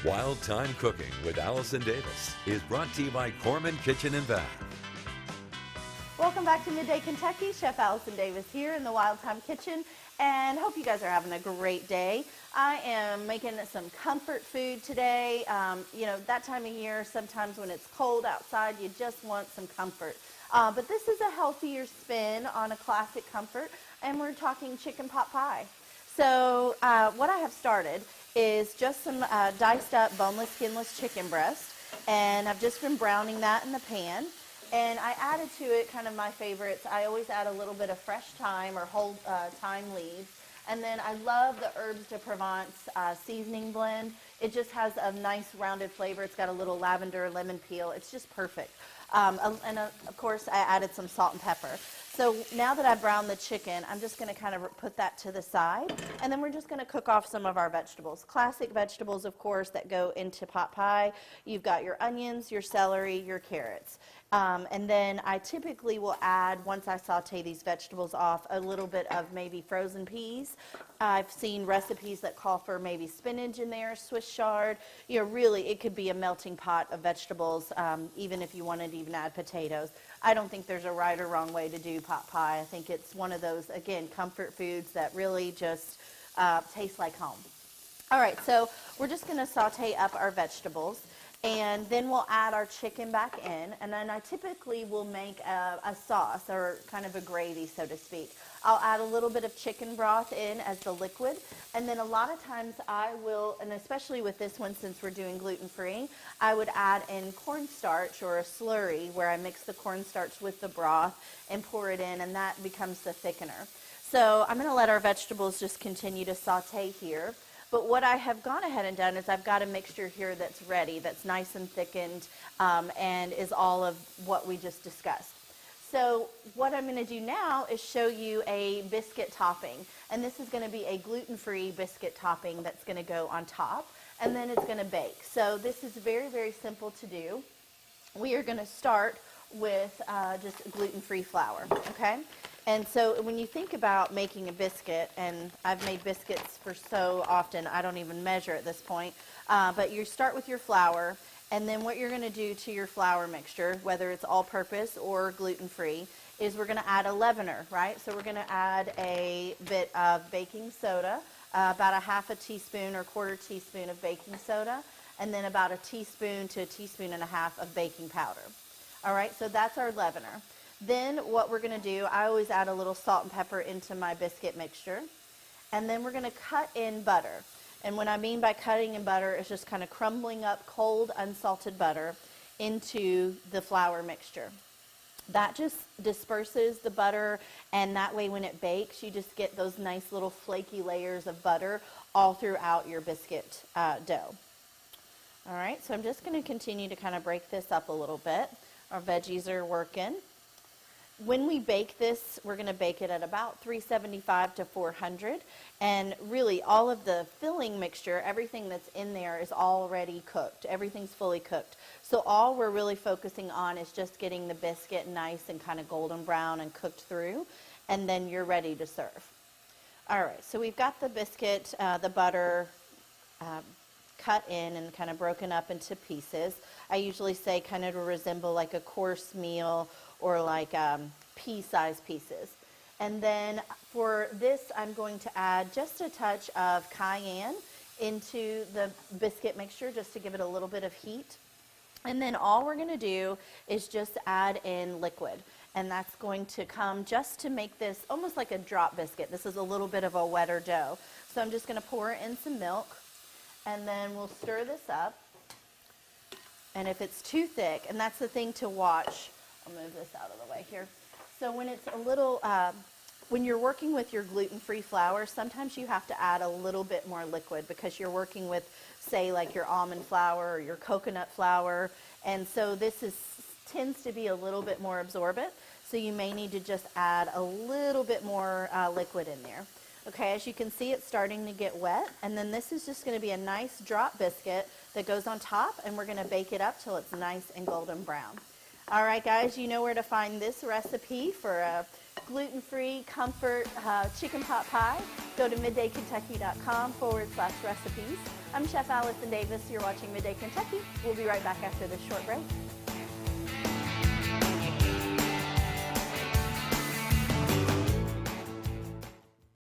Wild Thyme Cooking with Allison Davis is brought to you by Corman Kitchen and Bath. Welcome back to Midday Kentucky. Chef Allison Davis here in the Wild Thyme Kitchen, and hope you guys are having a great day. I am making some comfort food today. You know, that time of year, sometimes when it's cold outside, you just want some comfort. But this is a healthier spin on a classic comfort, and we're talking chicken pot pie. So what I have started is just some diced up boneless, skinless chicken breast, and I've just been browning that in the pan. And I added to it kind of my favorites. I always add a little bit of fresh thyme or whole thyme leaves. And then I love the Herbes de Provence seasoning blend. It just has a nice rounded flavor. It's got a little lavender, lemon peel. It's just perfect. Of course, I added some salt and pepper. So now that I've browned the chicken, I'm just going to kind of put that to the side. And then we're just going to cook off some of our vegetables. Classic vegetables, of course, that go into pot pie. You've got your onions, your celery, your carrots. And then I typically will add, once I saute these vegetables off, a little bit of maybe frozen peas. I've seen recipes that call for maybe spinach in there, Swiss chard. You know, really, it could be a melting pot of vegetables, even if you wanted to even add potatoes. I don't think there's a right or wrong way to do pot pie. I think it's one of those, again, comfort foods that really just taste like home. All right, so we're just going to saute up our vegetables. And then we'll add our chicken back in, and then I typically will make a sauce, or kind of a gravy, so to speak. I'll add a little bit of chicken broth in as the liquid, and then a lot of times I will, and especially with this one since we're doing gluten-free, I would add in cornstarch or a slurry where I mix the cornstarch with the broth and pour it in, and that becomes the thickener. So I'm going to let our vegetables just continue to saute here. But what I have gone ahead and done is I've got a mixture here that's ready, that's nice and thickened, and is all of what we just discussed. So what I'm going to do now is show you a biscuit topping. And this is going to be a gluten-free biscuit topping that's going to go on top, and then it's going to bake. So this is very, very simple to do. We are going to start with just gluten-free flour, okay? And so when you think about making a biscuit, and I've made biscuits for so often, I don't even measure at this point, but you start with your flour, and then what you're going to do to your flour mixture, whether it's all-purpose or gluten-free, is we're going to add a leavener, right? So we're going to add a bit of baking soda, about a half a teaspoon or quarter teaspoon of baking soda, and then about a teaspoon to a teaspoon and a half of baking powder. All right, so that's our leavener. Then what we're going to do, I always add a little salt and pepper into my biscuit mixture. And then we're going to cut in butter. And what I mean by cutting in butter is just kind of crumbling up cold, unsalted butter into the flour mixture. That just disperses the butter, and that way when it bakes, you just get those nice little flaky layers of butter all throughout your biscuit dough. All right, so I'm just going to continue to kind of break this up a little bit. Our veggies are working. When we bake this, we're going to bake it at about 375 to 400, and really all of the filling mixture, everything that's in there is already cooked. Everything's fully cooked. So all we're really focusing on is just getting the biscuit nice and kind of golden brown and cooked through, and then you're ready to serve. All right, so we've got the biscuit, the butter cut in and kind of broken up into pieces. I usually say kind of to resemble like a course meal, or like pea-sized pieces. And then for this, I'm going to add just a touch of cayenne into the biscuit mixture just to give it a little bit of heat. And then all we're going to do is just add in liquid. And that's going to come just to make this almost like a drop biscuit. This is a little bit of a wetter dough. So I'm just going to pour in some milk, and then we'll stir this up. And if it's too thick, and that's the thing to watch, I'll move this out of the way here. So when it's a little, when you're working with your gluten-free flour, sometimes you have to add a little bit more liquid because you're working with, say, like your almond flour or your coconut flour. And so this tends to be a little bit more absorbent. So you may need to just add a little bit more liquid in there. Okay, as you can see, it's starting to get wet. And then this is just going to be a nice drop biscuit that goes on top, and we're going to bake it up till it's nice and golden brown. All right, guys, you know where to find this recipe for a gluten-free, comfort chicken pot pie, go to middaykentucky.com/recipes. I'm Chef Allison Davis. You're watching Midday Kentucky. We'll be right back after this short break.